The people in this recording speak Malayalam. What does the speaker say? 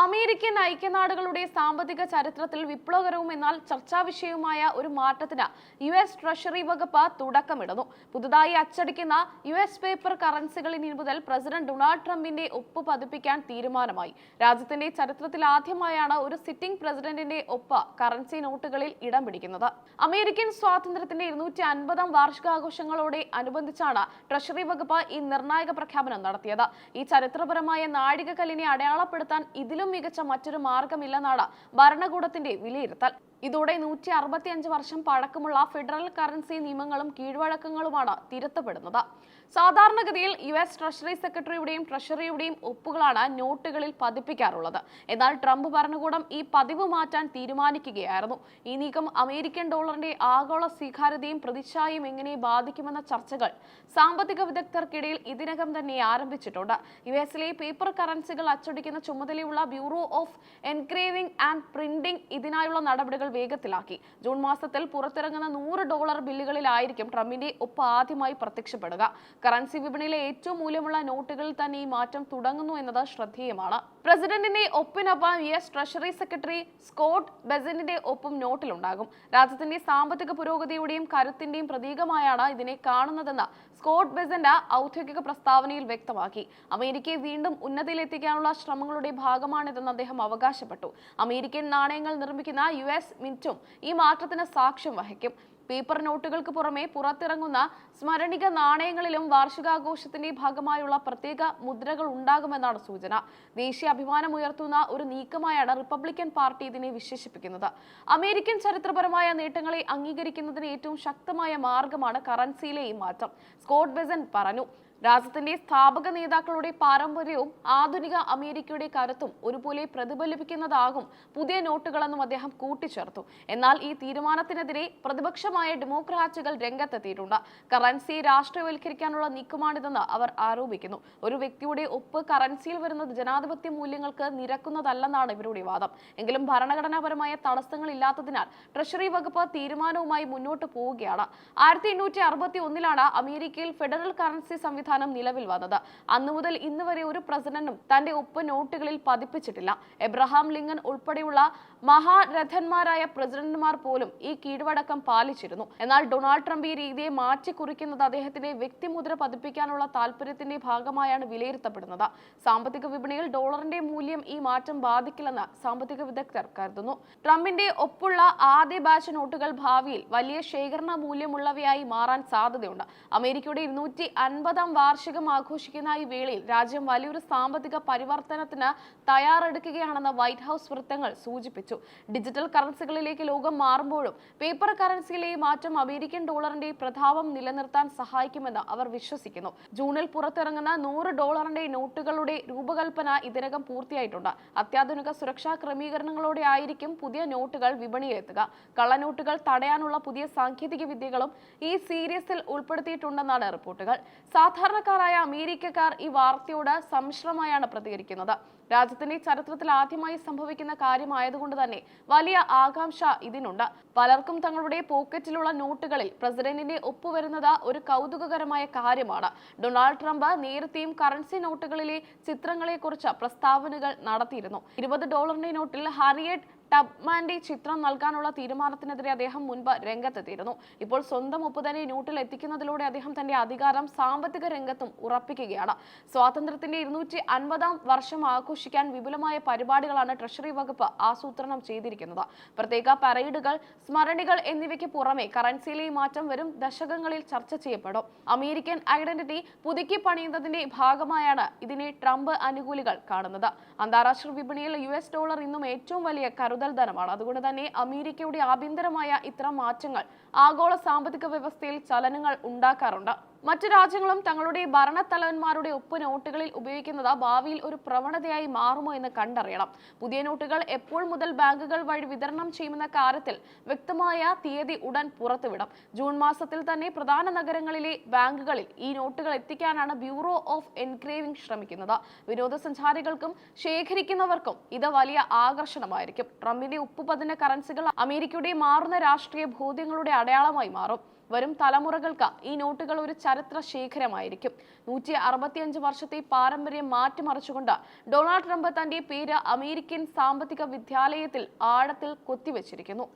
അമേരിക്കൻ ഐക്യനാടുകളുടെ സാമ്പത്തിക ചരിത്രത്തിൽ വിപ്ലവകരവും എന്നാൽ ചർച്ചാ വിഷയവുമായ ഒരു മാറ്റത്തിന് US ട്രഷറി വകുപ്പ് തുടക്കമിടുന്നു. പുതുതായി അച്ചടിക്കുന്ന US പേപ്പർ കറൻസികൾ ഇനി മുതൽ പ്രസിഡന്റ് ഡൊണാൾഡ് ട്രംപിന്റെ ഒപ്പ് പതിപ്പിക്കാൻ തീരുമാനമായി. രാജ്യത്തിന്റെ ചരിത്രത്തിൽ ആദ്യമായാണ് ഒരു സിറ്റിംഗ് പ്രസിഡന്റിന്റെ ഒപ്പ് കറൻസി നോട്ടുകളിൽ ഇടം പിടിക്കുന്നത്. അമേരിക്കൻ സ്വാതന്ത്ര്യത്തിന്റെ 250ാം വാർഷികാഘോഷങ്ങളോടെ അനുബന്ധിച്ചാണ് ട്രഷറി വകുപ്പ് ഈ നിർണായക പ്രഖ്യാപനം നടത്തിയത്. ഈ ചരിത്രപരമായ നാഴികക്കല്ലിനെ അടയാളപ്പെടുത്താൻ ഇതിലും മികച്ച മറ്റൊരു മാർഗമില്ലെന്നാണ് ഭരണകൂടത്തിന്റെ വിലയിരുത്തൽ. ഇതോടെ 165 വർഷം പഴക്കമുള്ള ഫെഡറൽ കറൻസി നിയമങ്ങളും കീഴ്വഴക്കങ്ങളുമാണ് തിരുത്തപ്പെടുന്നത്. സാധാരണഗതിയിൽ US ട്രഷറി സെക്രട്ടറിയുടെയും ട്രഷറിയുടെയും ഒപ്പുകളാണ് നോട്ടുകളിൽ പതിപ്പിക്കാറുള്ളത്. എന്നാൽ ട്രംപ് ഭരണകൂടം ഈ പതിവ് മാറ്റാൻ തീരുമാനിക്കുകയായിരുന്നു. ഈ നീക്കം അമേരിക്കൻ ഡോളറിന്റെ ആഗോള സ്വീകാര്യതയും പ്രതിച്ഛായയും എങ്ങനെ ബാധിക്കുമെന്ന ചർച്ചകൾ സാമ്പത്തിക വിദഗ്ധർക്കിടയിൽ ഇതിനകം തന്നെ ആരംഭിച്ചിട്ടുണ്ട്. US-ലെ പേപ്പർ കറൻസികൾ അച്ചടിക്കുന്ന ചുമതലയുള്ള bureau of engraving and printing ഇതിനായുള്ള നടപടികൾ വേഗത്തിലാക്കി. ജൂൺ മാസത്തിൽ പുറത്തിറങ്ങുന്ന $100 ബില്ലുകളിലായിരിക്കും ട്രംപിന്റെ ഒപ്പ് ആദ്യമായി പ്രത്യക്ഷപ്പെടുക. കറൻസി വിപണിയിലെ ഏറ്റവും മൂല്യമുള്ള നോട്ടുകളിൽ തന്നെ ഈ മാറ്റം തുടങ്ങുന്നു എന്നത് ശ്രദ്ധേയമാണ്. പ്രസിഡന്റിന്റെ ഒപ്പിനൊപ്പം US ട്രഷറി സെക്രട്ടറി സ്കോട്ട് ബെസന്റിന്റെ ഒപ്പും നോട്ടിലുണ്ടാകും. രാജ്യത്തിന്റെ സാമ്പത്തിക പുരോഗതിയുടെയും കരുത്തിന്റെയും പ്രതീകമായാണ് ഇതിനെ കാണുന്നതെന്ന് സ്കോട്ട് ബെസന്റ് ഔദ്യോഗിക പ്രസ്താവനയിൽ വ്യക്തമാക്കി. അമേരിക്കയെ വീണ്ടും ഉന്നതിയിലെത്തിക്കാനുള്ള ശ്രമങ്ങളുടെ ഭാഗമാണിതെന്ന് അദ്ദേഹം അവകാശപ്പെട്ടു. അമേരിക്കൻ നാണയങ്ങൾ നിർമ്മിക്കുന്ന US മിന്റും ഈ മാറ്റത്തിന് സാക്ഷ്യം വഹിക്കും. പേപ്പർ നോട്ടുകൾക്ക് പുറമെ പുറത്തിറങ്ങുന്ന സ്മരണിക നാണയങ്ങളിലും വാർഷികാഘോഷത്തിന്റെ ഭാഗമായുള്ള പ്രത്യേക മുദ്രകൾ ഉണ്ടാകുമെന്നാണ് സൂചന. ദേശീയ അഭിമാനമുയർത്തുന്ന ഒരു നീക്കമായാണ് റിപ്പബ്ലിക്കൻ പാർട്ടി ഇതിനെ വിശേഷിപ്പിക്കുന്നത്. അമേരിക്കൻ ചരിത്രപരമായ നേട്ടങ്ങളെ അംഗീകരിക്കുന്നതിന് ഏറ്റവും ശക്തമായ മാർഗമാണ് കറൻസിയിലെ ഈ മാറ്റം, സ്കോട്ട് ബെസന്റ് പറഞ്ഞു. രാജ്യത്തിന്റെ സ്ഥാപക നേതാക്കളുടെ പാരമ്പര്യവും ആധുനിക അമേരിക്കയുടെ കരുത്തും ഒരുപോലെ പ്രതിഫലിപ്പിക്കുന്നതാകും പുതിയ നോട്ടുകളെന്നും അദ്ദേഹം കൂട്ടിച്ചേർത്തു. എന്നാൽ ഈ തീരുമാനത്തിനെതിരെ പ്രതിപക്ഷമായ ഡെമോക്രാറ്റുകൾ രംഗത്തെത്തിയിട്ടുണ്ട്. കറൻസി രാഷ്ട്രീയവൽക്കരിക്കാനുള്ള നീക്കമാണിതെന്ന് അവർ ആരോപിക്കുന്നു. ഒരു വ്യക്തിയുടെ ഒപ്പ് കറൻസിയിൽ വരുന്നത് ജനാധിപത്യ മൂല്യങ്ങൾക്ക് നിരക്കുന്നതല്ലെന്നാണ് ഇവരുടെ വാദം. എങ്കിലും ഭരണഘടനാപരമായ തടസ്സങ്ങളില്ലാത്തതിനാൽ ട്രഷറി വകുപ്പ് തീരുമാനവുമായി മുന്നോട്ട് പോവുകയാണ്. 1861 അമേരിക്കയിൽ ഫെഡറൽ കറൻസി സംവിധാനം നിലവിൽ വന്നത്. അന്നു മുതൽ ഇന്ന് വരെ ഒരു പ്രസിഡന്റും തന്റെ ഒപ്പ് നോട്ടുകളിൽ പതിപ്പിച്ചിട്ടില്ല. എബ്രഹാം ലിങ്കൺ ഉൾപ്പെടെയുള്ള മഹാരഥന്മാരായ പ്രസിഡന്റുമാർ പോലും ഈ കീഴ്വഴക്കം പാലിച്ചിരുന്നു. എന്നാൽ ഡൊണാൾഡ് ട്രംപ് ഈ രീതിയെ മാറ്റിക്കുറിക്കുന്നത് അദ്ദേഹത്തിന്റെ വ്യക്തിമുദ്ര പതിപ്പിക്കാനുള്ള താല്പര്യത്തിന്റെ ഭാഗമായാണ് വിലയിരുത്തപ്പെടുന്നത്. സാമ്പത്തിക വിപണിയിൽ ഡോളറിന്റെ മൂല്യം ഈ മാറ്റം ബാധിക്കില്ലെന്ന് സാമ്പത്തിക വിദഗ്ധർ കരുതുന്നു. ട്രംപിന്റെ ഒപ്പുള്ള ആദ്യ ബാച്ച് നോട്ടുകൾ ഭാവിയിൽ വലിയ ശേഖരണ മൂല്യമുള്ളവയായി മാറാൻ സാധ്യതയുണ്ട്. അമേരിക്കയുടെ 250ാം വാർഷികം ആഘോഷിക്കുന്ന ഈ വേളയിൽ രാജ്യം വലിയൊരു സാമ്പത്തിക പരിവർത്തനത്തിന് തയ്യാറെടുക്കുകയാണെന്ന് വൈറ്റ് ഹൌസ് വൃത്തങ്ങൾ സൂചിപ്പിച്ചു. ഡിജിറ്റൽ കറൻസികളിലേക്ക് ലോകം മാറുമ്പോഴും പേപ്പർ കറൻസിയിലെ മാറ്റം അമേരിക്കൻ ഡോളറിന്റെ പ്രതാപം നിലനിർത്താൻ സഹായിക്കുമെന്ന് അവർ വിശ്വസിക്കുന്നു. ജൂണിൽ പുറത്തിറങ്ങുന്ന $100 നോട്ടുകളുടെ രൂപകൽപ്പന ഇതിനകം പൂർത്തിയായിട്ടുണ്ട്. അത്യാധുനിക സുരക്ഷാ ക്രമീകരണങ്ങളോടെ ആയിരിക്കും പുതിയ നോട്ടുകൾ വിപണിയിലെത്തുക. കള്ളനോട്ടുകൾ തടയാനുള്ള പുതിയ സാങ്കേതിക വിദ്യകളും ഈ സീരീസിൽ ഉൾപ്പെടുത്തിയിട്ടുണ്ടെന്നാണ് റിപ്പോർട്ടുകൾ. സാധാരണക്കാരായ അമേരിക്കക്കാർ ഈ വാർത്തയോട് സമ്മിശ്രമായാണ് പ്രതികരിക്കുന്നത്. രാജ്യത്തിന്റെ ചരിത്രത്തിൽ ആദ്യമായി സംഭവിക്കുന്ന കാര്യമായതുകൊണ്ട് തന്നെ വലിയ ആകാംക്ഷ ഇതിനുണ്ട്. പലർക്കും തങ്ങളുടെ പോക്കറ്റിലുള്ള നോട്ടുകളിൽ പ്രസിഡന്റിന്റെ ഒപ്പുവരുന്നത് ഒരു കൗതുകകരമായ കാര്യമാണ്. ഡൊണാൾഡ് ട്രംപ് നേരത്തെയും കറൻസി നോട്ടുകളിലെ ചിത്രങ്ങളെക്കുറിച്ച് പ്രസ്താവനകൾ നടത്തിയിരുന്നു. $20 നോട്ടിൽ ഹാരിയറ്റ് ടബ്മാന്റെ ചിത്രം നൽകാനുള്ള തീരുമാനത്തിനെതിരെ അദ്ദേഹം മുൻപ് രംഗത്തെത്തിയിരുന്നു. ഇപ്പോൾ സ്വന്തം ഒപ്പ് തന്നെ നോട്ടിൽ എത്തിക്കുന്നതിലൂടെ അദ്ദേഹം തന്റെ അധികാരം സാമ്പത്തിക രംഗത്തും ഉറപ്പിക്കുകയാണ്. സ്വാതന്ത്ര്യത്തിന്റെ 250ാം വർഷം ആഘോഷിക്കാൻ വിപുലമായ പരിപാടികളാണ് ട്രഷറി വകുപ്പ് ആസൂത്രണം ചെയ്തിരിക്കുന്നത്. പ്രത്യേക പരേഡുകൾ, സ്മരണികൾ എന്നിവയ്ക്ക് പുറമെ കറൻസിയിലെ മാറ്റം വരും ദശകങ്ങളിൽ ചർച്ച ചെയ്യപ്പെടും. അമേരിക്കൻ ഐഡന്റിറ്റി പുതുക്കി പണിയുന്നതിന്റെ ഭാഗമായാണ് ഇതിനെ ട്രംപ് അനുകൂലികൾ കാണുന്നത്. അന്താരാഷ്ട്ര വിപണിയിൽ US ഡോളർ ഇന്നും ഏറ്റവും വലിയ ധനമാണ്. അതുകൊണ്ട് തന്നെ അമേരിക്കയുടെ ആഭ്യന്തരമായ ഇത്തരം മാറ്റങ്ങൾ ആഗോള സാമ്പത്തിക വ്യവസ്ഥയിൽ ചലനങ്ങൾ ഉണ്ടാക്കാറുണ്ട്. മറ്റു രാജ്യങ്ങളും തങ്ങളുടെ ഭരണത്തലവന്മാരുടെ ഒപ്പ് നോട്ടുകളിൽ ഉപയോഗിക്കുന്നത് ഭാവിയിൽ ഒരു പ്രവണതയായി മാറുമോ എന്ന് കണ്ടറിയണം. പുതിയ നോട്ടുകൾ എപ്പോൾ മുതൽ ബാങ്കുകൾ വഴി വിതരണം ചെയ്യുമെന്ന കാര്യത്തിൽ വ്യക്തമായ തീയതി ഉടൻ പുറത്തുവിടും. ജൂൺ മാസത്തിൽ തന്നെ പ്രധാന നഗരങ്ങളിലെ ബാങ്കുകളിൽ ഈ നോട്ടുകൾ എത്തിക്കാനാണ് ബ്യൂറോ ഓഫ് എൻഗ്രേവിംഗ് ശ്രമിക്കുന്നത്. വിനോദസഞ്ചാരികൾക്കും ശേഖരിക്കുന്നവർക്കും ഇത് വലിയ ആകർഷണമായിരിക്കും. ട്രംപിന്റെ ഒപ്പ് പതിഞ്ഞ കറൻസികൾ അമേരിക്കയുടെ മാറുന്ന രാഷ്ട്രീയ ബോധ്യങ്ങളുടെ അടയാളമായി മാറും. വരും തലമുറകൾക്ക് ഈ നോട്ടുകൾ ഒരു ചരിത്ര ശേഖരമായിരിക്കും. 165 വർഷത്തെ പാരമ്പര്യം മാറ്റിമറിച്ചുകൊണ്ട് ഡൊണാൾഡ് ട്രംപ് തന്റെ പേര് അമേരിക്കൻ സാമ്പത്തിക വിദ്യാലയത്തിൽ ആഴത്തിൽ കൊത്തിവെച്ചിരിക്കുന്നു.